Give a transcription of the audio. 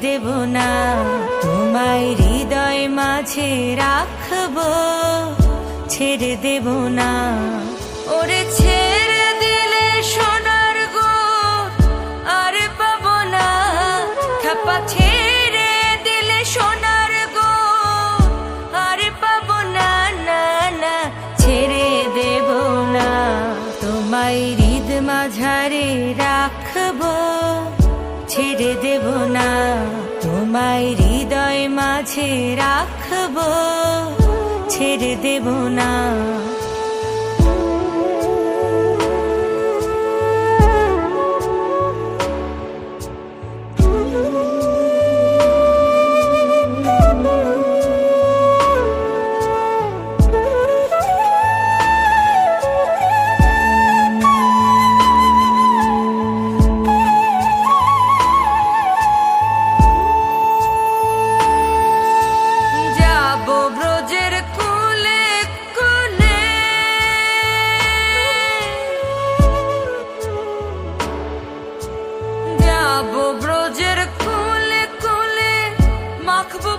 দেব না, তোমায় হৃদয় মাঝে রাখবো, ছেড়ে দেব না। ওরে ছেড়ে দিলে সোনার গোর আর পাবো না, থাপা ছেড়ে দিলে সোনার গোর আর পাবো না, না না ছেড়ে দেব না। তোমায় হৃদ মাঝারে রাখবো, ছেড়ে দেব না, তোমায় হৃদয় মাঝে রাখবো, ছেড়ে দেব না। ব্রজের কোলে কোলে মাখবো